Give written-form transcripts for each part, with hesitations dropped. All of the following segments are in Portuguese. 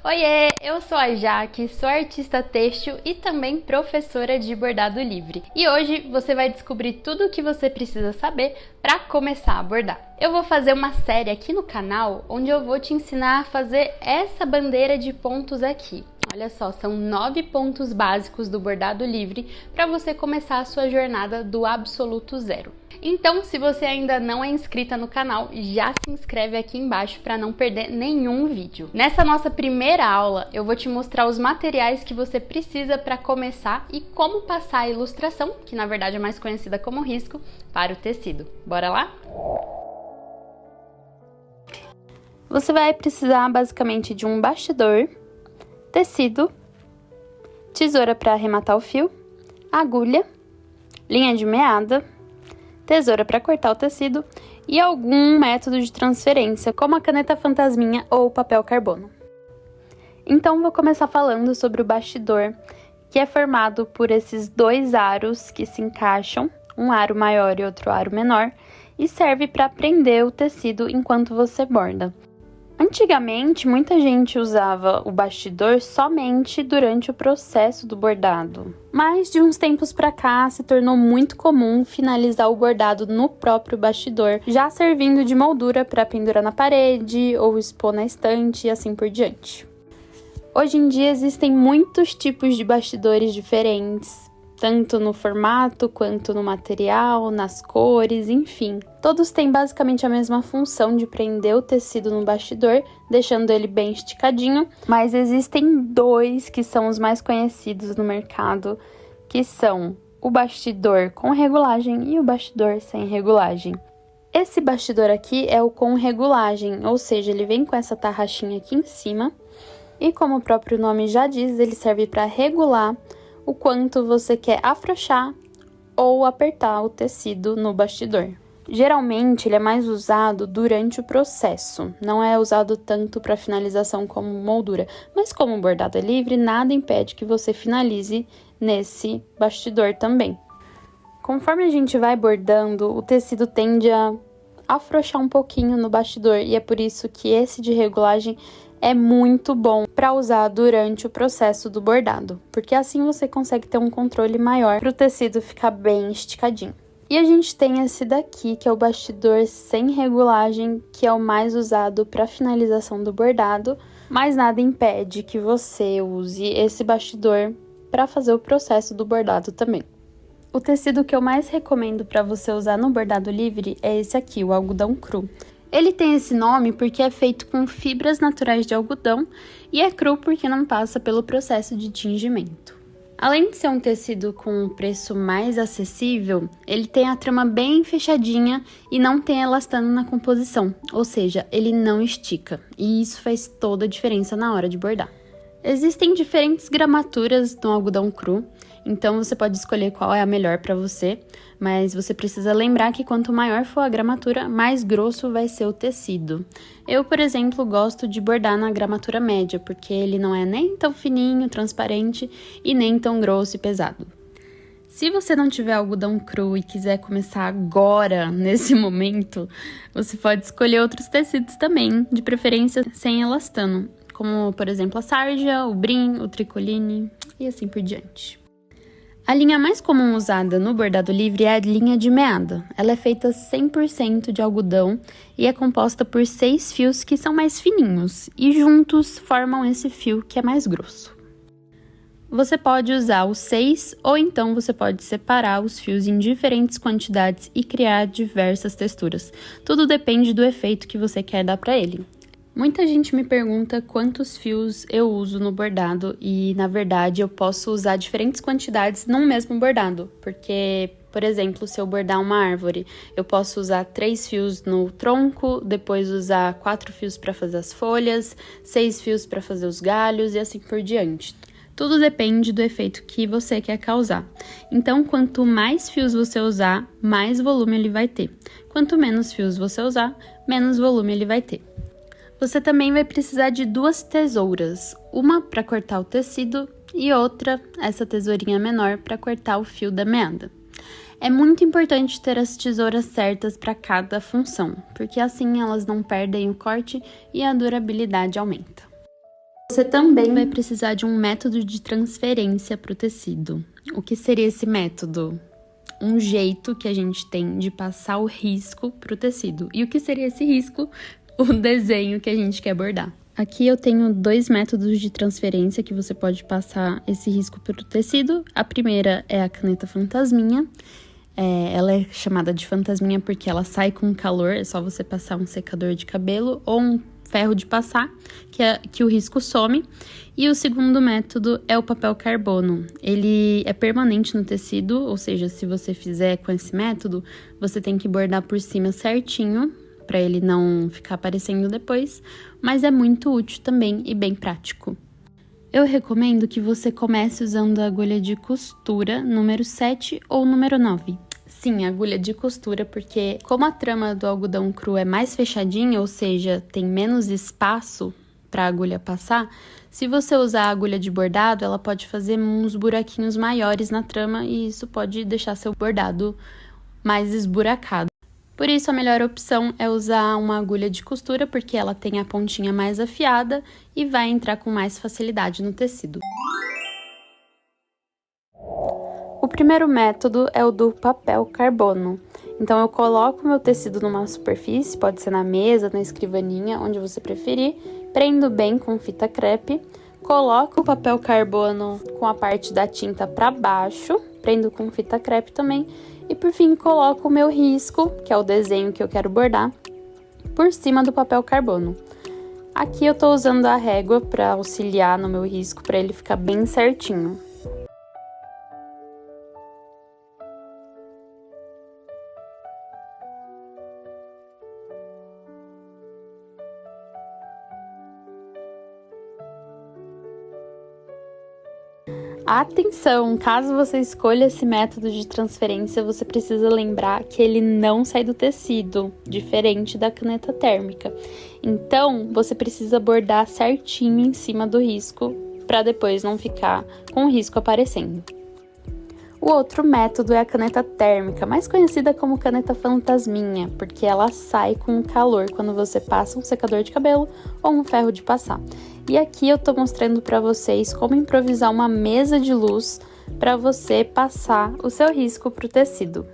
Oiê, eu sou a Jaque, sou artista têxtil e também professora de bordado livre. E hoje você vai descobrir tudo o que você precisa saber para começar a bordar. Eu vou fazer uma série aqui no canal onde eu vou te ensinar a fazer essa bandeira de pontos aqui. Olha só, são 9 pontos básicos do bordado livre para você começar a sua jornada do absoluto zero. Então, se você ainda não é inscrita no canal, já se inscreve aqui embaixo para não perder nenhum vídeo. Nessa nossa primeira aula, eu vou te mostrar os materiais que você precisa para começar e como passar a ilustração, que na verdade é mais conhecida como risco, para o tecido. Bora lá? Você vai precisar basicamente de um bastidor, tecido, tesoura para arrematar o fio, agulha, linha de meada, tesoura para cortar o tecido e algum método de transferência, como a caneta fantasminha ou o papel carbono. Então, vou começar falando sobre o bastidor, que é formado por esses dois aros que se encaixam, um aro maior e outro aro menor, e serve para prender o tecido enquanto você borda. Antigamente, muita gente usava o bastidor somente durante o processo do bordado, mas de uns tempos para cá se tornou muito comum finalizar o bordado no próprio bastidor, já servindo de moldura para pendurar na parede ou expor na estante e assim por diante. Hoje em dia existem muitos tipos de bastidores diferentes, tanto no formato quanto no material, nas cores, enfim. Todos têm basicamente a mesma função de prender o tecido no bastidor, deixando ele bem esticadinho, mas existem dois que são os mais conhecidos no mercado, que são o bastidor com regulagem e o bastidor sem regulagem. Esse bastidor aqui é o com regulagem, ou seja, ele vem com essa tarraxinha aqui em cima, e como o próprio nome já diz, ele serve para regular o quanto você quer afrouxar ou apertar o tecido no bastidor. Geralmente, ele é mais usado durante o processo, não é usado tanto para finalização como moldura, mas como o bordado é livre, nada impede que você finalize nesse bastidor também. Conforme a gente vai bordando, o tecido tende a afrouxar um pouquinho no bastidor, e é por isso que esse de regulagem é muito bom para usar durante o processo do bordado, porque assim você consegue ter um controle maior para o tecido ficar bem esticadinho. E a gente tem esse daqui, que é o bastidor sem regulagem, que é o mais usado para finalização do bordado, mas nada impede que você use esse bastidor para fazer o processo do bordado também. O tecido que eu mais recomendo para você usar no bordado livre é esse aqui, o algodão cru. Ele tem esse nome porque é feito com fibras naturais de algodão e é cru porque não passa pelo processo de tingimento. Além de ser um tecido com um preço mais acessível, ele tem a trama bem fechadinha e não tem elastano na composição, ou seja, ele não estica, e isso faz toda a diferença na hora de bordar. Existem diferentes gramaturas no algodão cru, então você pode escolher qual é a melhor para você, mas você precisa lembrar que quanto maior for a gramatura, mais grosso vai ser o tecido. Eu, por exemplo, gosto de bordar na gramatura média, porque ele não é nem tão fininho, transparente e nem tão grosso e pesado. Se você não tiver algodão cru e quiser começar agora, nesse momento, você pode escolher outros tecidos também, de preferência sem elastano, como, por exemplo, a sarja, o brim, o tricoline e assim por diante. A linha mais comum usada no bordado livre é a linha de meada. Ela é feita 100% de algodão e é composta por 6 fios que são mais fininhos e juntos formam esse fio que é mais grosso. Você pode usar os 6 ou então você pode separar os fios em diferentes quantidades e criar diversas texturas. Tudo depende do efeito que você quer dar para ele. Muita gente me pergunta quantos fios eu uso no bordado e, na verdade, eu posso usar diferentes quantidades num mesmo bordado, porque, por exemplo, se eu bordar uma árvore, eu posso usar 3 fios no tronco, depois usar 4 fios para fazer as folhas, 6 fios para fazer os galhos e assim por diante. Tudo depende do efeito que você quer causar. Então, quanto mais fios você usar, mais volume ele vai ter. Quanto menos fios você usar, menos volume ele vai ter. Você também vai precisar de 2 tesouras, uma para cortar o tecido e outra, essa tesourinha menor, para cortar o fio da meada. É muito importante ter as tesouras certas para cada função, porque assim elas não perdem o corte e a durabilidade aumenta. Você também vai precisar de um método de transferência para o tecido. O que seria esse método? Um jeito que a gente tem de passar o risco para o tecido. E o que seria esse risco? O desenho que a gente quer bordar. Aqui eu tenho 2 métodos de transferência que você pode passar esse risco para o tecido. A primeira é a caneta fantasminha. Ela é chamada de fantasminha porque ela sai com calor, é só você passar um secador de cabelo ou um ferro de passar, que o risco some. E o segundo método é o papel carbono. Ele é permanente no tecido, ou seja, se você fizer com esse método, você tem que bordar por cima certinho, para ele não ficar aparecendo depois, mas é muito útil também e bem prático. Eu recomendo que você comece usando a agulha de costura número 7 ou número 9. Sim, agulha de costura, porque como a trama do algodão cru é mais fechadinha, ou seja, tem menos espaço para a agulha passar, se você usar a agulha de bordado, ela pode fazer uns buraquinhos maiores na trama e isso pode deixar seu bordado mais esburacado. Por isso, a melhor opção é usar uma agulha de costura, porque ela tem a pontinha mais afiada e vai entrar com mais facilidade no tecido. O primeiro método é o do papel carbono. Então, eu coloco meu tecido numa superfície, pode ser na mesa, na escrivaninha, onde você preferir, prendo bem com fita crepe, coloco o papel carbono com a parte da tinta para baixo, prendo com fita crepe também, e por fim coloco o meu risco, que é o desenho que eu quero bordar, por cima do papel carbono. Aqui eu tô usando a régua para auxiliar no meu risco, para ele ficar bem certinho. Atenção! Caso você escolha esse método de transferência, você precisa lembrar que ele não sai do tecido, diferente da caneta térmica. Então, você precisa bordar certinho em cima do risco, para depois não ficar com o risco aparecendo. O outro método é a caneta térmica, mais conhecida como caneta fantasminha, porque ela sai com calor quando você passa um secador de cabelo ou um ferro de passar. E aqui eu tô mostrando para vocês como improvisar uma mesa de luz para você passar o seu risco pro tecido.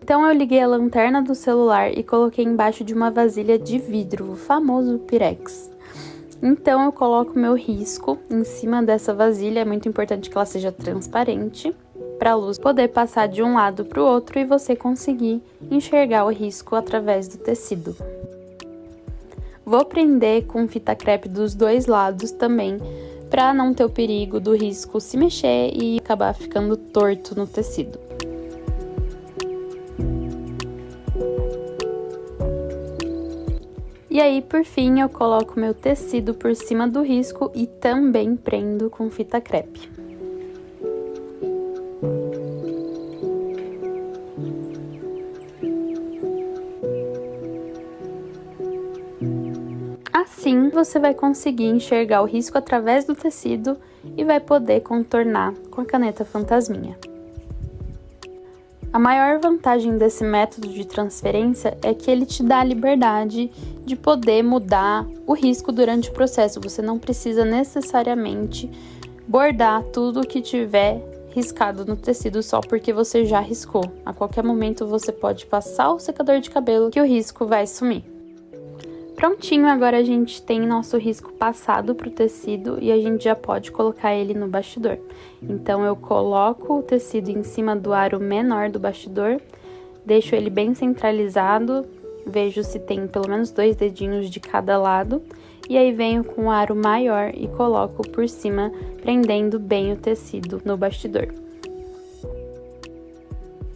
Então eu liguei a lanterna do celular e coloquei embaixo de uma vasilha de vidro, o famoso Pirex. Então eu coloco meu risco em cima dessa vasilha, é muito importante que ela seja transparente, para a luz poder passar de um lado para o outro e você conseguir enxergar o risco através do tecido. Vou prender com fita crepe dos 2 lados também, para não ter o perigo do risco se mexer e acabar ficando torto no tecido. E aí, por fim, eu coloco meu tecido por cima do risco e também prendo com fita crepe. Assim, você vai conseguir enxergar o risco através do tecido e vai poder contornar com a caneta fantasminha. A maior vantagem desse método de transferência é que ele te dá a liberdade de poder mudar o risco durante o processo. Você não precisa necessariamente bordar tudo que tiver riscado no tecido só porque você já riscou. A qualquer momento você pode passar o secador de cabelo que o risco vai sumir. Prontinho, agora a gente tem nosso risco passado pro tecido e a gente já pode colocar ele no bastidor. Então, eu coloco o tecido em cima do aro menor do bastidor, deixo ele bem centralizado, vejo se tem pelo menos 2 dedinhos de cada lado, e aí venho com o aro maior e coloco por cima, prendendo bem o tecido no bastidor.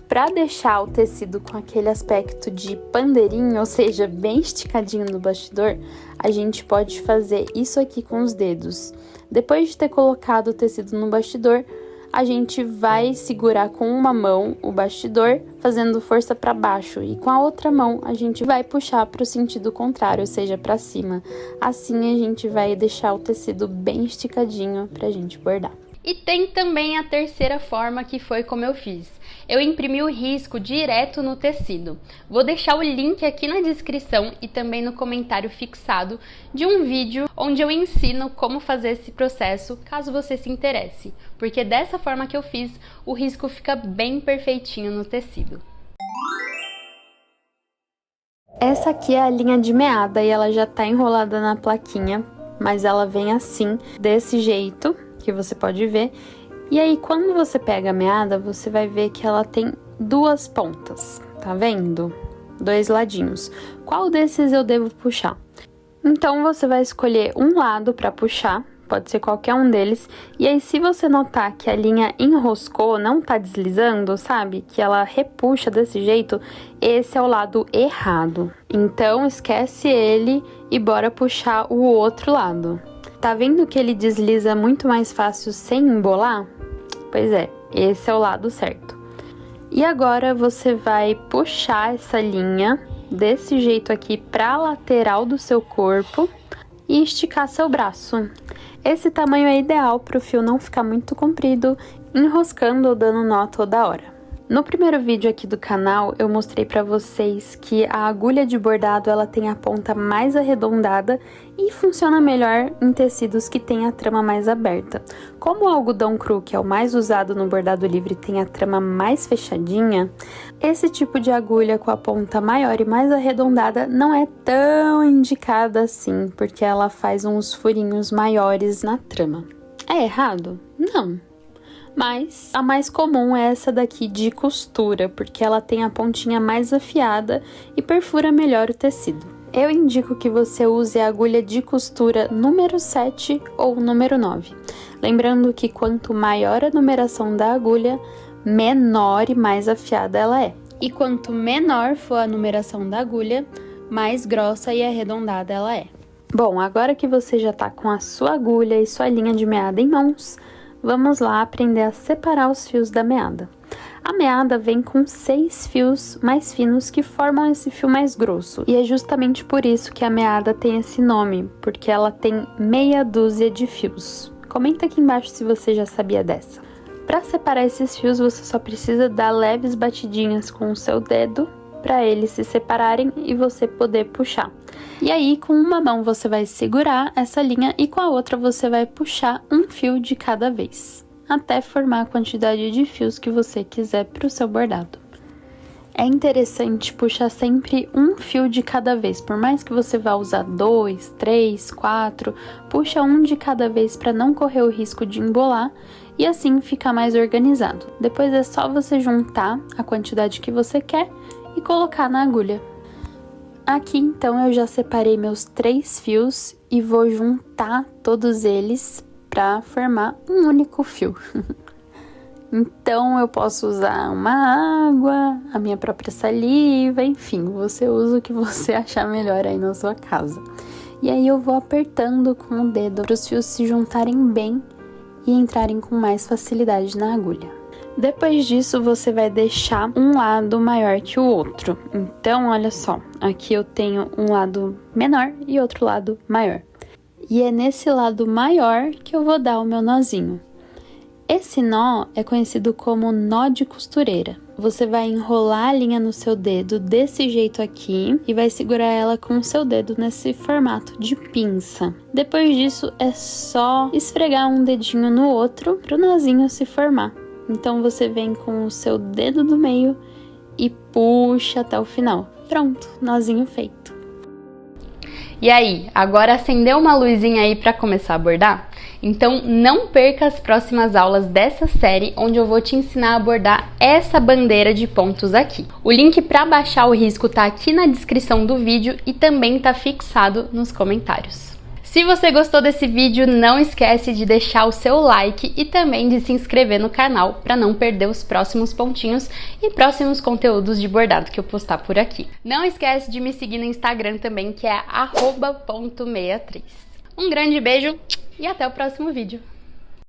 Para deixar o tecido com aquele aspecto de pandeirinho, ou seja, bem esticadinho no bastidor, a gente pode fazer isso aqui com os dedos. Depois de ter colocado o tecido no bastidor, a gente vai segurar com uma mão o bastidor, fazendo força para baixo, e com a outra mão a gente vai puxar para o sentido contrário, ou seja, para cima. Assim a gente vai deixar o tecido bem esticadinho para a gente bordar. E tem também a terceira forma, que foi como eu fiz. Eu imprimi o risco direto no tecido. Vou deixar o link aqui na descrição e também no comentário fixado de um vídeo onde eu ensino como fazer esse processo, caso você se interesse. Porque dessa forma que eu fiz, o risco fica bem perfeitinho no tecido. Essa aqui é a linha de meada e ela já tá enrolada na plaquinha, mas ela vem assim, desse jeito, que você pode ver. E aí, quando você pega a meada, você vai ver que ela tem duas pontas, tá vendo? Dois ladinhos. Qual desses eu devo puxar? Então, você vai escolher um lado pra puxar, pode ser qualquer um deles. E aí, se você notar que a linha enroscou, não tá deslizando, sabe? Que ela repuxa desse jeito, esse é o lado errado. Então, esquece ele e bora puxar o outro lado. Tá vendo que ele desliza muito mais fácil sem embolar? Pois é, esse é o lado certo. E agora você vai puxar essa linha desse jeito aqui pra lateral do seu corpo e esticar seu braço. Esse tamanho é ideal para o fio não ficar muito comprido, enroscando ou dando nó toda hora. No primeiro vídeo aqui do canal, eu mostrei para vocês que a agulha de bordado ela tem a ponta mais arredondada e funciona melhor em tecidos que têm a trama mais aberta. Como o algodão cru, que é o mais usado no bordado livre, tem a trama mais fechadinha, esse tipo de agulha com a ponta maior e mais arredondada não é tão indicada assim, porque ela faz uns furinhos maiores na trama. É errado? Não. Mas a mais comum é essa daqui de costura, porque ela tem a pontinha mais afiada e perfura melhor o tecido. Eu indico que você use a agulha de costura número 7 ou número 9. Lembrando que quanto maior a numeração da agulha, menor e mais afiada ela é. E quanto menor for a numeração da agulha, mais grossa e arredondada ela é. Bom, agora que você já tá com a sua agulha e sua linha de meada em mãos, vamos lá aprender a separar os fios da meada. A meada vem com 6 fios mais finos que formam esse fio mais grosso. E é justamente por isso que a meada tem esse nome, porque ela tem meia dúzia de fios. Comenta aqui embaixo se você já sabia dessa. Para separar esses fios, você só precisa dar leves batidinhas com o seu dedo para eles se separarem e você poder puxar. E aí, com uma mão você vai segurar essa linha e com a outra você vai puxar um fio de cada vez, até formar a quantidade de fios que você quiser para o seu bordado. É interessante puxar sempre um fio de cada vez, por mais que você vá usar 2, 3, 4, puxa um de cada vez para não correr o risco de embolar e assim ficar mais organizado. Depois é só você juntar a quantidade que você quer e colocar na agulha. Aqui então eu já separei meus 3 fios e vou juntar todos eles para formar um único fio. Então eu posso usar uma água, a minha própria saliva, enfim, você usa o que você achar melhor aí na sua casa. E aí eu vou apertando com o dedo para os fios se juntarem bem e entrarem com mais facilidade na agulha. Depois disso, você vai deixar um lado maior que o outro. Então, olha só, aqui eu tenho um lado menor e outro lado maior. E é nesse lado maior que eu vou dar o meu nozinho. Esse nó é conhecido como nó de costureira. Você vai enrolar a linha no seu dedo desse jeito aqui e vai segurar ela com o seu dedo nesse formato de pinça. Depois disso, é só esfregar um dedinho no outro para o nozinho se formar. Então, você vem com o seu dedo do meio e puxa até o final. Pronto, nozinho feito. E aí, agora acendeu uma luzinha aí para começar a bordar? Então, não perca as próximas aulas dessa série, onde eu vou te ensinar a bordar essa bandeira de pontos aqui. O link para baixar o risco tá aqui na descrição do vídeo e também tá fixado nos comentários. Se você gostou desse vídeo, não esquece de deixar o seu like e também de se inscrever no canal para não perder os próximos pontinhos e próximos conteúdos de bordado que eu postar por aqui. Não esquece de me seguir no Instagram também, que é @.meatriz. Um grande beijo e até o próximo vídeo.